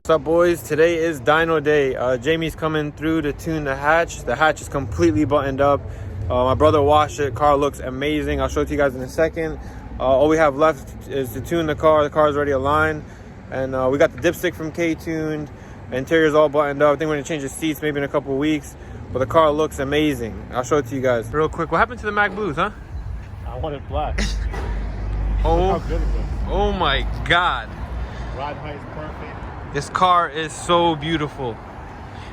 What's up, boys? Today is dyno day. Jamie's coming through to tune the hatch. The hatch is completely buttoned up. My brother washed it. Car looks amazing. I'll show it to you guys in a second. All we have left is to tune the car. The car is already aligned. And we got the dipstick from K-Tuned. The interior's all buttoned up. I think we're going to change the seats maybe in a couple of weeks. But the car looks amazing. I'll show it to you guys real quick. What happened to the Mac Blues, huh? I want it black. Oh, how good it looks. Oh my God. Ride height is perfect. This car is so beautiful.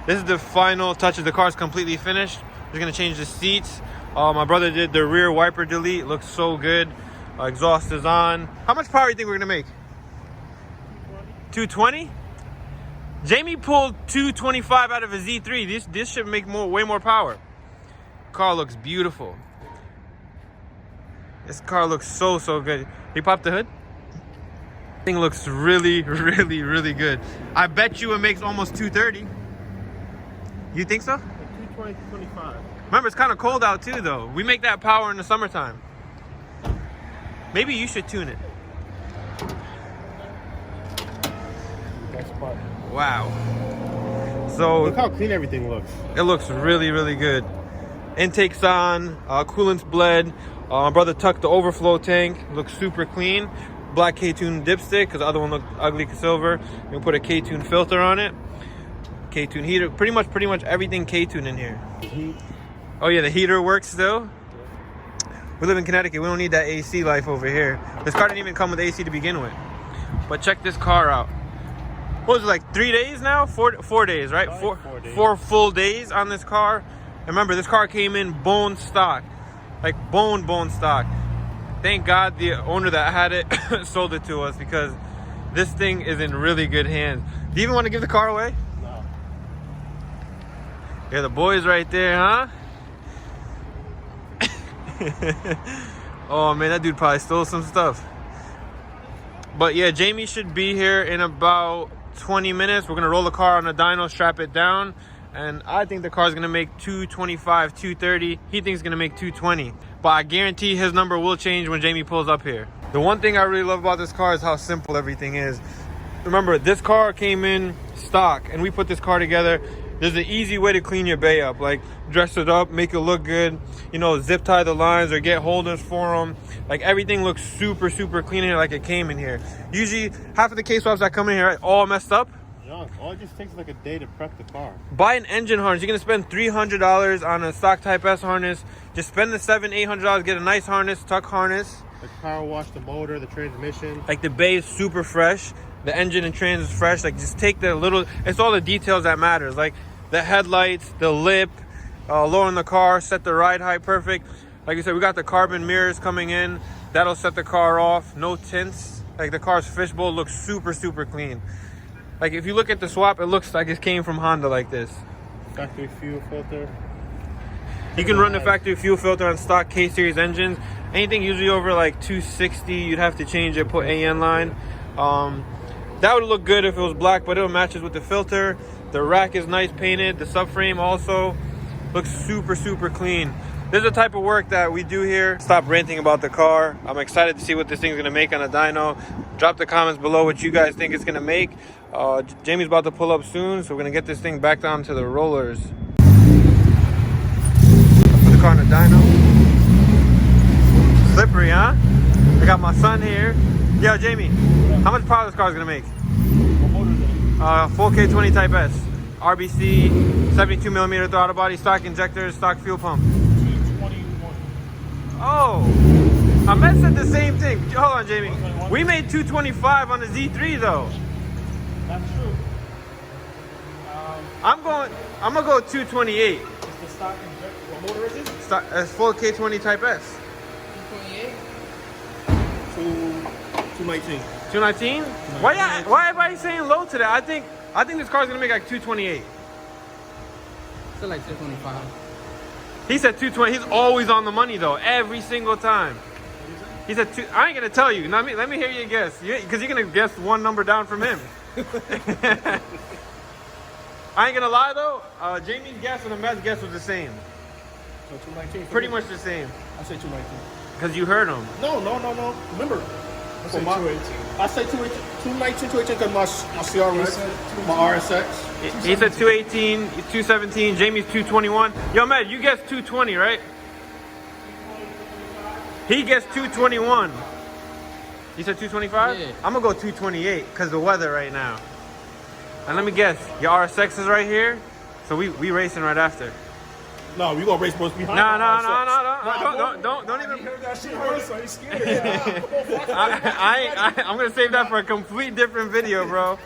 This is the final touches. The car is completely finished. We're gonna change the seats. My brother did the rear wiper delete. Looks so good. Exhaust is on. How much power do you think we're gonna make? 220? Jamie pulled 225 out of a Z3. This should make way more power. Car looks beautiful. This car looks so good. He popped the hood. Thing looks really good. I bet you it makes almost 230. You think so? Like 220, 225. Remember, it's kind of cold out too, though. We make that power in the summertime. Maybe you should tune it. Best part. Wow. So look how clean everything looks. It looks really good. Intake's on. Coolant's bled. My brother tucked the overflow tank. Looks super clean. Black K-Tune dipstick because the other one looked ugly silver. We put a K-Tune filter on it. K-Tune heater. Pretty much everything K-Tune in here. Oh yeah, the heater works still. We live in Connecticut. We don't need that AC life over here. This car didn't even come with AC to begin with. But check this car out. What was it, like 3 days now? 4 days, right? Like 4 days. 4 full days on this car. And remember, this car came in bone stock. Like bone stock. Thank God the owner that had it sold it to us because this thing is in really good hands. Do you even want to give the car away? No. Yeah, the boys right there, huh? Oh man, that dude probably stole some stuff. But yeah, Jamie should be here in about 20 minutes. We're gonna roll the car on a dyno, strap it down, and I think the car's gonna make 225, 230. He thinks it's gonna make 220. But I guarantee his number will change when Jamie pulls up here. The one thing I really love about this car is how simple everything is. Remember, this car came in stock and we put this car together. There's an easy way to clean your bay up, like dress it up, make it look good, you know, zip tie the lines or get holders for them. Like everything looks super clean in here like it came in here. Usually half of the K-swaps that come in here are all messed up. All it just takes like a day to prep the car. Buy an engine harness. You're gonna spend $300 on a stock Type S harness. Just spend the $700-800, get a nice harness, tuck harness. Like power wash the motor, the transmission. Like the bay is super fresh. The engine and trans is fresh. Like just take the little, it's all the details that matters. Like the headlights, the lip, lowering the car, set the ride height perfect. Like I said, we got the carbon mirrors coming in. That'll set the car off. No tints. Like the car's fishbowl looks super clean. Like if you look at the swap, it looks like it came from Honda like this. Factory fuel filter. You can run the factory fuel filter on stock K-Series engines. Anything usually over like 260, you'd have to change it, put AN line. That would look good if it was black, but it matches with the filter. The rack is nice painted. The subframe also looks super clean. This is the type of work that we do here. Stop ranting about the car. I'm excited to see what this thing's gonna make on a dyno. Drop the comments below what you guys think it's gonna make. Jamie's about to pull up soon, so we're gonna get this thing back down to the rollers. Put the car on a dyno. Slippery, huh? I got my son here. Yo, Jamie, how much power this car is gonna make? What motor is it? Full K20 Type S. RBC, 72mm throttle body, stock injectors, stock fuel pump. 221. Oh, Ahmed said the same thing. Hold on, Jamie. We made 225 on the Z3 though. That's true. I'm gonna go 228. It's the stock injector. What motor is it? It's full K20 Type S. 219. 219? Why everybody saying low today? I think this car's gonna make like 228. Still like 225. He said 220. He's always on the money though, every single time. He said I ain't gonna tell you. Let me hear you guess, because you're gonna guess one number down from him. I ain't gonna lie though. Jamie's guess and Ahmed's guess was the same. So 219. Pretty much the same. I say 219. Because you heard him. No. Remember, say 218. I say 219, 218 because my CRX, my RSX. He said 218, 217. Jamie's 221. Yo, man, you guessed 220, right? He guessed 221. You said 225? Yeah. I'm gonna go 228 because the weather right now. And let me guess, your RSX is right here, so we racing right after. No, we gonna race both behind. No, don't even. You heard that shit hurt, so you scared. I'm gonna save that for a complete different video, bro.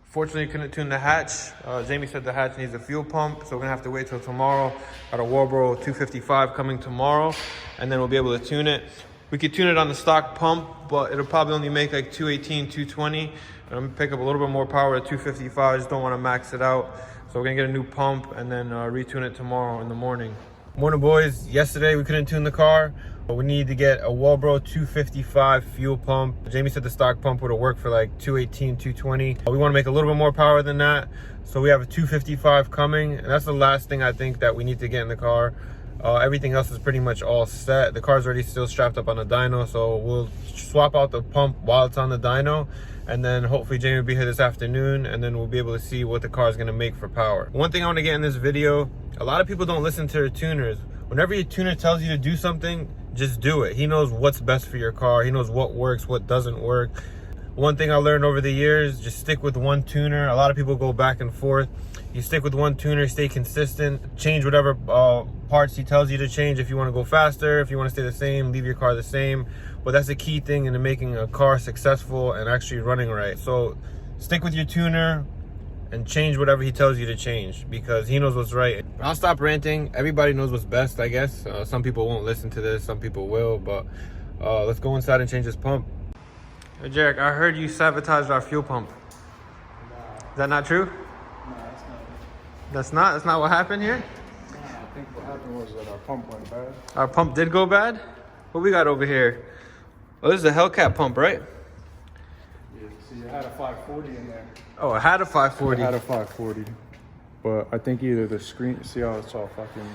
Fortunately, couldn't tune the hatch. Jamie said the hatch needs a fuel pump, so we're gonna have to wait till tomorrow. Got a Walbro 255 coming tomorrow, and then we'll be able to tune it. We could tune it on the stock pump, but it'll probably only make like 218, 220. I'm gonna pick up a little bit more power at 255. I just don't want to max it out. So we're gonna get a new pump and then retune it tomorrow in the morning. Morning, boys. Yesterday we couldn't tune the car, but we need to get a Walbro 255 fuel pump. Jamie said the stock pump would have worked for like 218, 220. We want to make a little bit more power than that. So we have a 255 coming, and that's the last thing I think that we need to get in the car. Everything else is pretty much all set. The car's already still strapped up on the dyno, so we'll swap out the pump while it's on the dyno, and then hopefully Jamie will be here this afternoon, and then we'll be able to see what the car is going to make for power. One thing I want to get in this video, a lot of people don't listen to their tuners. Whenever your tuner tells you to do something, just do it. He knows what's best for your car. He knows what works, what doesn't work. One thing I learned over the years, just stick with one tuner. A lot of people go back and forth. You stick with one tuner, stay consistent, change whatever parts he tells you to change. If you want to go faster, if you want to stay the same, leave your car the same. But that's a key thing into making a car successful and actually running right. So stick with your tuner and change whatever he tells you to change, because he knows what's right. I'll stop ranting. Everybody knows what's best, I guess. Some people won't listen to this, some people will, but let's go inside and change this pump. Hey, Jarek, I heard you sabotaged our fuel pump. Is that not true? That's not what happened here? I think what happened was that our pump went bad. Our pump did go bad? What we got over here? Oh, this is a Hellcat pump, right? Yeah, see, it had a 540 in there. Oh, it had a 540. It had a 540. But I think either the screen, see how it's all fucking,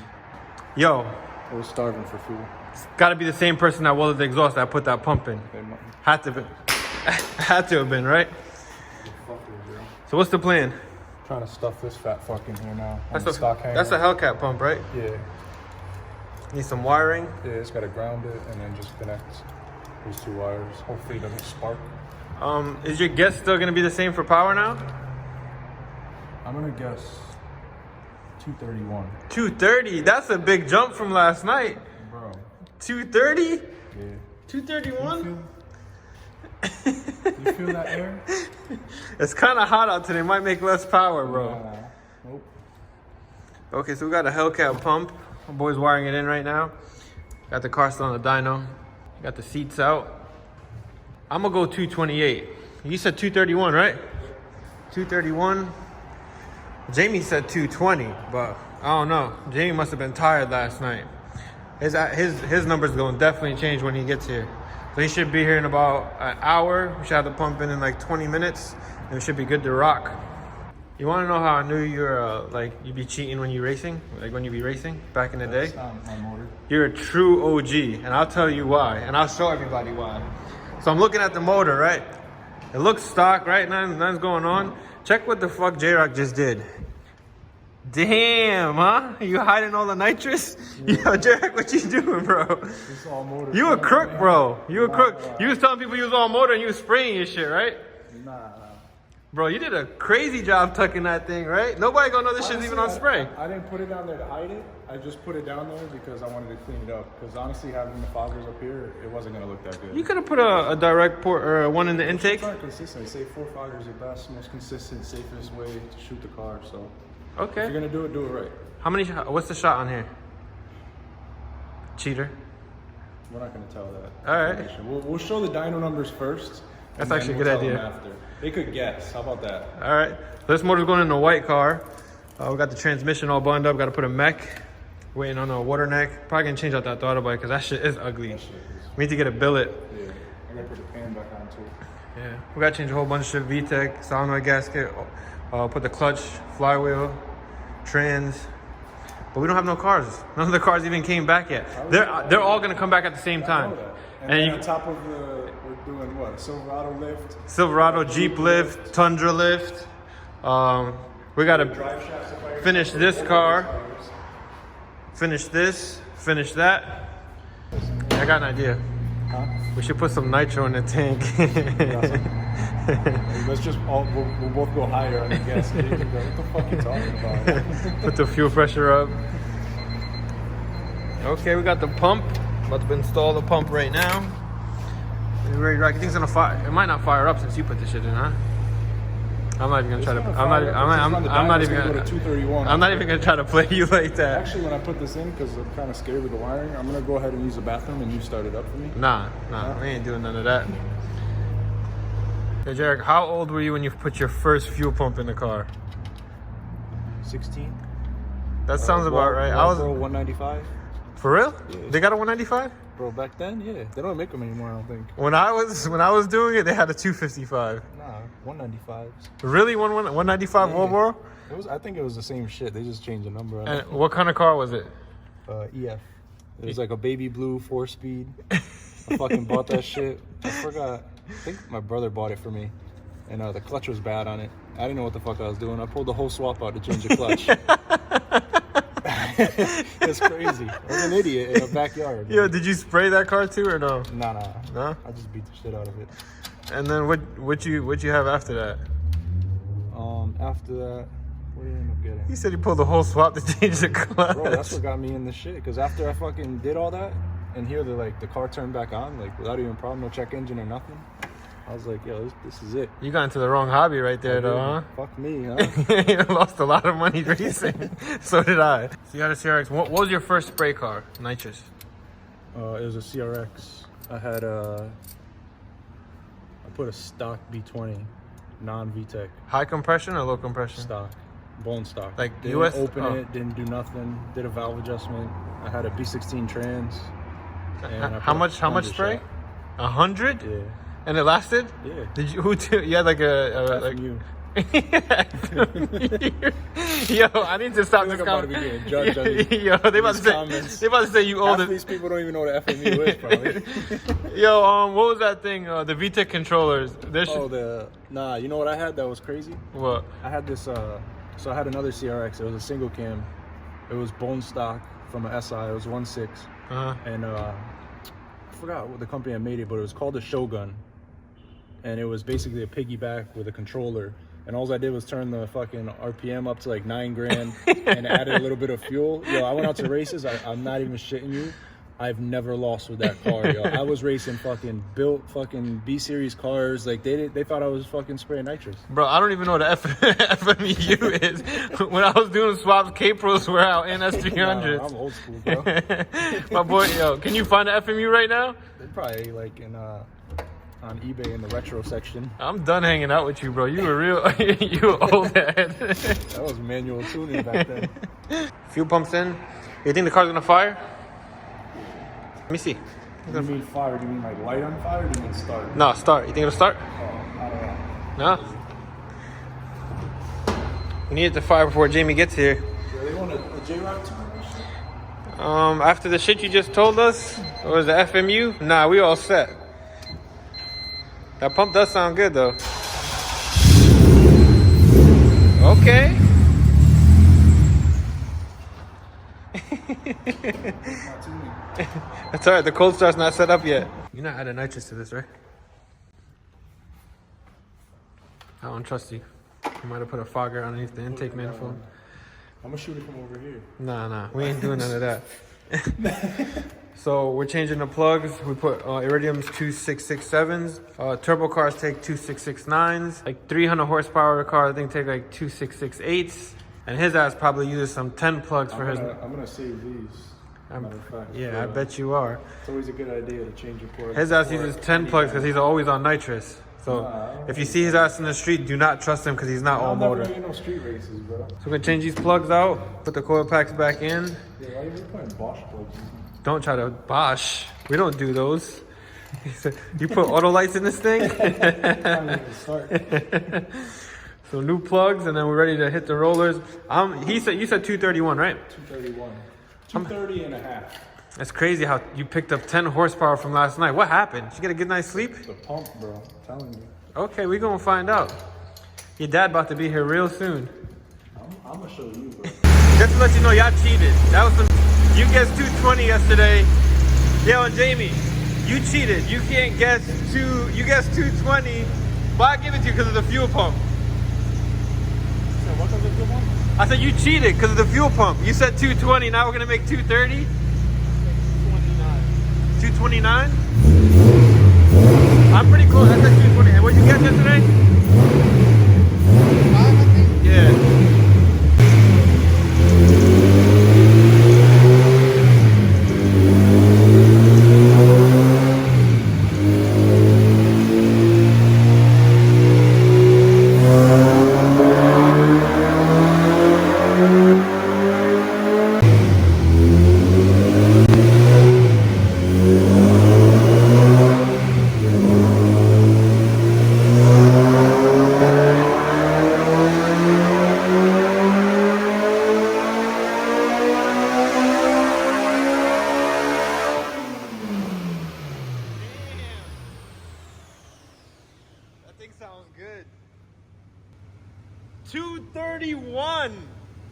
Yo, it was starving for fuel. it's gotta be the same person that welded the exhaust that put that pump in. They might, Had to be. Had to have been, right? So what's the plan? trying to stuff this fat fuck in here now. That's on the stock hanger. that's a Hellcat pump, right? Yeah. Need some wiring. Yeah, it's got to ground it and then just connect these two wires. Hopefully it doesn't spark. Is your guess still gonna be the same for power now? I'm gonna guess 231. 230. That's a big jump from last night. Bro. 230? Yeah. 231? You feel that air? It's kind of hot out today. Might make less power, bro. Nope. Okay, so we got a Hellcat pump. My boy's wiring it in right now. Got the car still on the dyno. Got the seats out. I'm gonna go 228. You said 231, right? 231. Jamie said 220, but I don't know. Jamie must have been tired last night. His number's gonna definitely change when he gets here. So he should be here in about an hour. We should have the pump in like 20 minutes, and we should be good to rock. You want to know how I knew you're like you'd be cheating when you racing, like when you be racing back in the day? That's not my motor. You're a true OG, and I'll tell you why, and I'll show everybody why. So I'm looking at the motor, right? It looks stock, right? Nothing's going on. Check what the fuck J-Rock just did. Damn, huh? You hiding all the nitrous? Yeah. Yo, J-Rock, what you doing, bro? It's all motor. You a crook, bro. You a crook. You was telling people you was all motor and you was spraying your shit, right? Nah. Bro, you did a crazy job tucking that thing, right? Nobody gonna know this shit's even on spray. I didn't put it down there to hide it. I just put it down there because I wanted to clean it up. Because honestly, having the foggers up here, it wasn't gonna look that good. You could have put a direct port or one in the intake. It's consistent. Say 4 foggers the best, most consistent, safest way to shoot the car. So if Okay. you're gonna do it right. How many? What's the shot on here? Cheater. We're not gonna tell that. All right. We'll show the dyno numbers first. That's and actually a then good we'll tell idea. them After. They could guess. How about that? All right. This motor's going in the white car. We got the transmission all bundled up. Got to put a mech. Waiting on a water neck. Probably gonna change out that throttle bike because that shit is ugly. That shit is. We need to get a billet. Yeah. I gotta put the pan back on too. Yeah. We got to change a whole bunch of shit. VTEC, solenoid gasket. Put the clutch, flywheel, trans. But we don't have no cars. None of the cars even came back yet. They're all gonna come back at the same time. And then on top of the, we're doing what? Silverado lift. Silverado, Jeep lift, Tundra lift. We gotta Drive shafts. finish this car. Finish this. Finish that. I got an idea. Huh? We should put some nitro in the tank. Let's just we'll both go higher on the gas. What the fuck you talking about? Put the fuel pressure up. Okay, we got the pump. About to install the pump right now. You ready to rock? You think it's gonna fire? It might not fire up since you put this shit in, huh? I'm not even gonna try to. I'm not even gonna. 231. I'm not even gonna try to play you like that. Actually, when I put this in, because I'm kind of scared with the wiring, I'm gonna go ahead and use the bathroom, and you start it up for me. Nah, we ain't doing none of that. Hey, Jarek, how old were you when you put your first fuel pump in the car? 16. That sounds about right. I was 195. for real. Yeah. They got a 195. Bro, back then, yeah, they don't make them anymore. I don't think. When I was doing it, they had a 255. Nah, 195s. Really, 195 Volvo? It was. I think it was the same shit. They just changed the number. And what kind of car was it? EF. It was like a baby blue 4-speed. I fucking bought that shit. I forgot. I think my brother bought it for me, and the clutch was bad on it. I didn't know what the fuck I was doing. I pulled the whole swap out to change the clutch. It's crazy. I was an idiot in the backyard. Yo, did you spray that car too or no? Nah. No? I just beat the shit out of it. And then what you have after that? After that, what did I end up getting? He said he pulled the whole swap to change the clutch. Bro, that's what got me in this shit. Because after I fucking did all that, and here the car turned back on, like without even problem, no check engine or nothing. I was like, yo, this is it. You got into the wrong hobby right there, though, huh? Fuck me, huh? You lost a lot of money racing. So did I. So you had a CRX. What was your first spray car? Nitrous. It was a CRX. I had I put a stock B20, non-VTEC. High compression or low compression? Stock, bone stock. Like didn't US? open Oh. it, didn't do nothing. Did a valve adjustment. I had a B16 trans. And I How put much 100 spray? shot. 100? Yeah. And it lasted? Yeah. Did you? You had like a like. FMU. Yo, I need to stop I feel this like I'm about to be conversation. getting judged on these- Yo, they about to these say comments. they about to say you Half old. of these people don't even know what the FMU is, probably. Yo, what was that thing? The VTEC controllers. There should, Nah, you know what I had that was crazy? what? I had this, so I had another CRX. It was a single cam. It was bone stock from an SI. It was 1.6. Uh-huh. And I forgot what the company that made it, but it was called a Shogun. And it was basically a piggyback with a controller. And all I did was turn the fucking RPM up to like 9 grand and added a little bit of fuel. Yo, I went out to races. I'm not even shitting you. I've never lost with that car, yo. I was racing fucking built fucking B-series cars. Like they thought I was fucking spraying nitrous. Bro, I don't even know what the FMEU is. When I was doing swaps, K-Pros were out NS300s. Nah, I'm old school, bro. My boy, yo, can you find the FMU right now? They're probably like in on eBay in the retro section. I'm done hanging out with you, bro. You were real, you were old head. That was manual tuning back then. Fuel pumps in. You think the car's gonna fire? Let me see. You mean fire? Do you mean like light on fire? Or do you mean start? No, start. You think it'll start? Oh, I don't know. No? We need it to fire before Jamie gets here. Yeah, they want a J-Rock tune or shit? After the shit you just told us, or was the FMU? Nah, we all set. That pump does sound good though. Okay. That's alright, the cold start's not set up yet. You're not adding nitrous to this, right? I don't trust you. You might have put a fogger underneath the intake manifold. I'm gonna shoot it from over here. Nah, we ain't doing none of that. So we're changing the plugs. We put Iridium's 2667s. Turbo cars take 2669s. Like 300 horsepower cars, I think, take like 2668s. And his ass probably uses some 10 plugs for his. I'm gonna save these. Matter of fact. Yeah, I bet you are. It's always a good idea to change your port. His ass uses 10 plugs because he's always on nitrous. So if you see his ass in the street, do not trust him because he's not all motor. Never no street races, bro. So we're gonna change these plugs out, put the coil packs back in. Yeah, why are you putting Bosch plugs in? Don't try to Bosch. We don't do those. You put auto lights in this thing? So new plugs, and then we're ready to hit the rollers. You said 231, right? 231. 230 and a half. It's crazy how you picked up 10 horsepower from last night. What happened? Did you get a good night's sleep? The pump, bro. I'm telling you. Okay, we gonna find out. Your dad about to be here real soon. I'm gonna show you, bro. Just to let you know, y'all cheated. That was some. You guessed 220 yesterday. Yo, and Jamie, you cheated. You can't guess You guessed 220, but I give it to you because of the fuel pump. So what does it do, man? I said you cheated because of the fuel pump. You said 220. Now we're gonna make 230. 229. I'm pretty close. I said 220. And what did you get yesterday? 5, I think. Yeah. Sounds good. 231.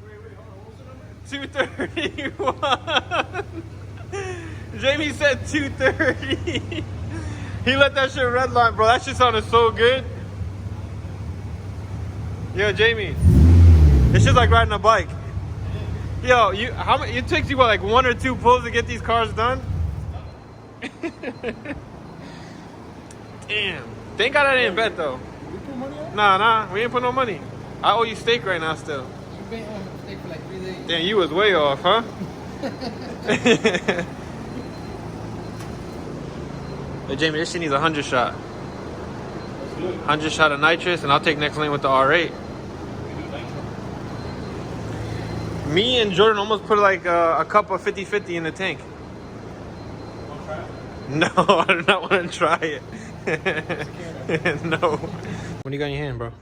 Wait, hold on. What was the number? 231. Jamie said 230. He let that shit redline, bro. That shit sounded so good. Yo, Jamie, it's just like riding a bike. Yo, it takes you what, like 1 or 2 pulls to get these cars done? Damn. Thank God I didn't bet though. We put money on? Nah, we ain't put no money. I owe you steak right now still. You've been on steak for like 3 days. Damn, you was way off, huh? Hey Jamie, this shit needs a 100 shot. 100 shot of nitrous, and I'll take next lane with the R8. Me and Jordan almost put like a cup of 50-50 in the tank. Want to try it? No, I do not want to try it. No. What do you got in your hand, bro?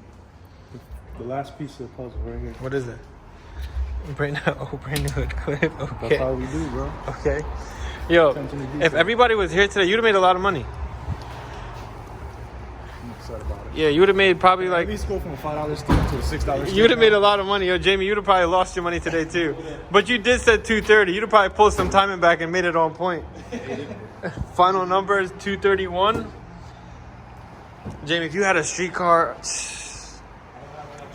The last piece of the puzzle right here. What is it? Brand new hood clip. Okay. That's how we do, bro. Okay. Yo, if everybody was here today, you'd have made a lot of money. I'm upset about it. Yeah, you would have made probably At like. least go from a $5 steak to a $6 steak. You would have made a lot of money. Yo, Jamie, you'd have probably lost your money today too. But you did said 230. You'd have probably pulled some timing back and made it on point. Final number is 231. Jamie, if you had a street car,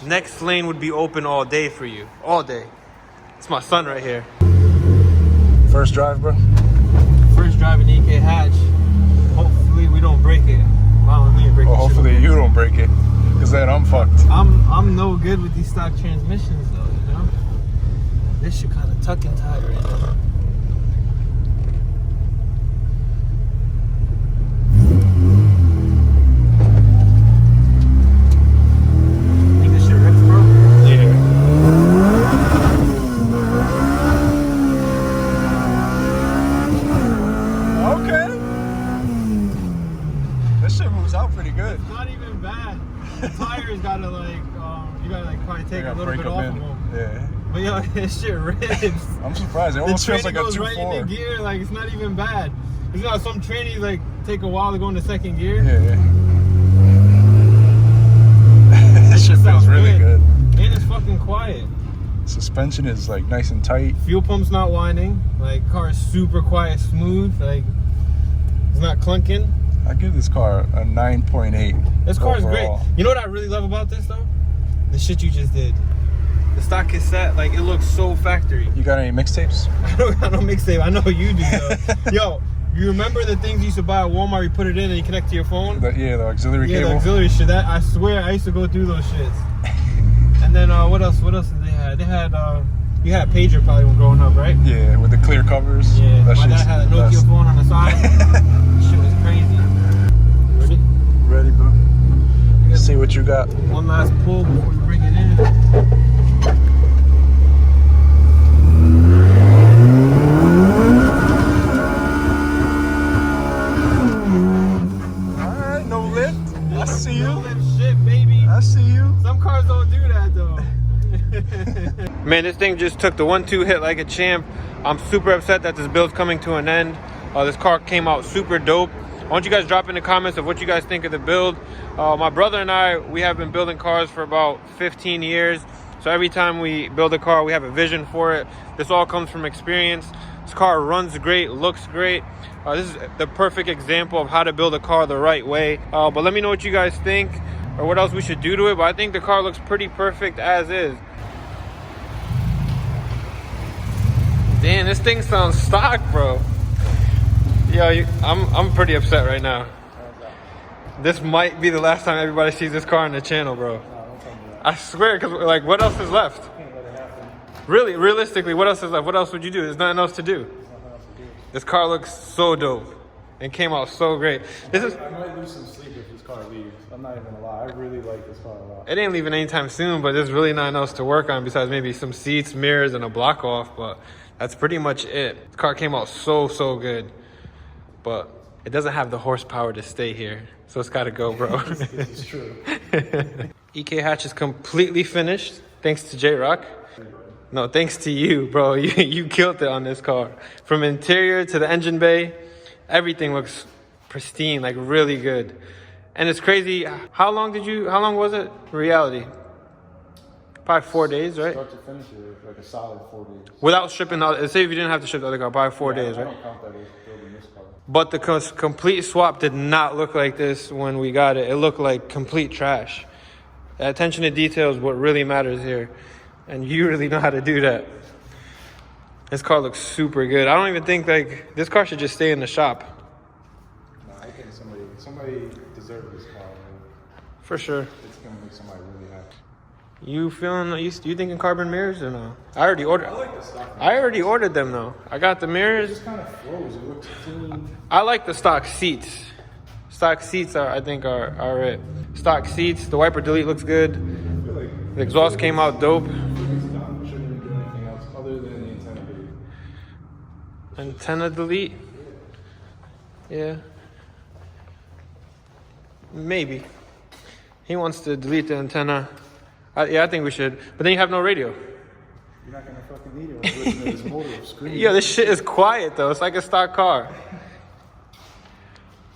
next lane would be open all day for you. All day. It's my son right here. First drive, bro. First driving EK hatch. Hopefully we don't break it. Well, hopefully you don't break it, because then I'm fucked. I'm no good with these stock transmissions though, you know? This shit kind of tuck and tie right now. Think this shit rips, bro? Yeah. Okay. This shit moves out pretty good. It's not even bad. The tires gotta like, you gotta like probably take a little bit off of them. Yeah. But yo, this shit rips. I'm surprised. It The almost feels training like a goes right 2.4. into gear, like it's not even bad. You know, some training like take a while to go into second gear. Yeah. This shit feels sounds really good. And it's fucking quiet. Suspension is like nice and tight. Fuel pump's not whining. Like car is super quiet, smooth. Like it's not clunking. I give this car a 9.8. This car is great. overall. You know what I really love about this though? The shit you just did. The stock cassette, like it looks so factory. You got any mixtapes? I don't mixtape. I know you do though. Yo, you remember the things you used to buy at Walmart? You put it in and you connect to your phone. The auxiliary Yeah, cable. the auxiliary shit. That I swear I used to go through those shits. And then what else? What else did they have? They had you had a pager probably when growing up, right? Yeah, with the clear covers. Yeah. That My dad shit's had a the Nokia best. phone on the side. Shit was crazy. Ready? Ready, bro. See what you got. One last pull before we bring it in. Alright, no lift. I see No you. lift shit, baby. I see you. Some cars don't do that though. Man, this thing just took the 1-2 hit like a champ. I'm super upset that this build's coming to an end. This car came out super dope. I want you guys drop in the comments of what you guys think of the build. My brother and I, we have been building cars for about 15 years. So every time we build a car, we have a vision for it. This all comes from experience. This car runs great, looks great. This is the perfect example of how to build a car the right way. But let me know what you guys think or what else we should do to it. But I think the car looks pretty perfect as is. Damn, this thing sounds stock, bro. Yo, I'm pretty upset right now. This might be the last time everybody sees this car on the channel, bro. I swear, because like, what else is left? Really, realistically, what else is left? What else would you do? There's nothing else to do. This car looks so dope and came out so great. I might lose some sleep if this car leaves. I'm not even gonna lie. I really like this car a lot. It ain't leaving anytime soon, but there's really nothing else to work on besides maybe some seats, mirrors, and a block off. But that's pretty much it. This car came out so good. But it doesn't have the horsepower to stay here. So it's gotta go, bro. This is true. EK hatch is completely finished. Thanks to J-Rock. No, thanks to you, bro. You killed it on this car. From interior to the engine bay, everything looks pristine, like really good. And it's crazy. How long was it? Reality. Probably 4 days, right? Start to finish it, like a solid 4 days. Without shipping the other, say if you didn't have to ship the other car, probably 4 days, right? I don't count that as building this car. But the complete swap did not look like this when we got it. It looked like complete trash. Attention to detail is what really matters here. And you really know how to do that. This car looks super good. I don't even think like this car should just stay in the shop. No, I think somebody deserves this car. For sure. It's gonna make somebody really happy. You thinking carbon mirrors or no? I already ordered. I like the stock. I already ordered them though. I got the It mirrors. just kind of flows. It looks clean. I like the stock seats. Stock seats I think are it. Stock seats. The wiper delete looks good. I feel like The exhaust came out dope. it's done. Shouldn't even do anything else other than the antenna delete. Antenna delete. Yeah. Maybe. He wants to delete the antenna. Yeah, I think we should. But then you have no radio. You're not gonna fucking need it when you listen to this motor scream. Yo, this shit is quiet though. It's like a stock car.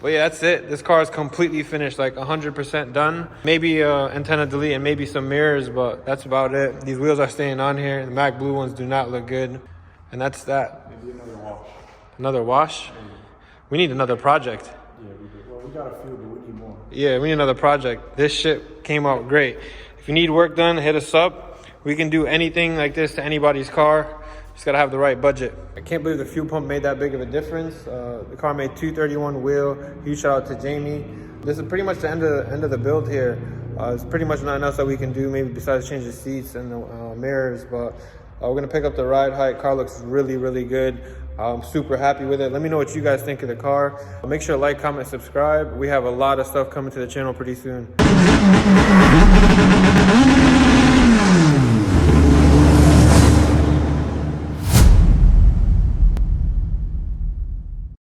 But yeah, that's it. This car is completely finished, like 100% done. Maybe antenna delete and maybe some mirrors, but that's about it. These wheels are staying on here. The Mac Blue ones do not look good. And that's that. Maybe another wash. Another wash? We need another project. Yeah, we do. Well, we got a few, but we need more. Yeah, we need another project. This shit came out great. If you need work done, hit us up. We can do anything like this to anybody's car. Just gotta have the right budget. I can't believe the fuel pump made that big of a difference. The car made 231 wheel. Huge shout out to Jamie. This is pretty much the end of the build here. It's pretty much nothing else that we can do, maybe besides change the seats and the mirrors. But we're gonna pick up the ride height. Car looks really good. I'm super happy with it. Let me know what you guys think of the car. Make sure to like, comment, subscribe. We have a lot of stuff coming to the channel pretty soon.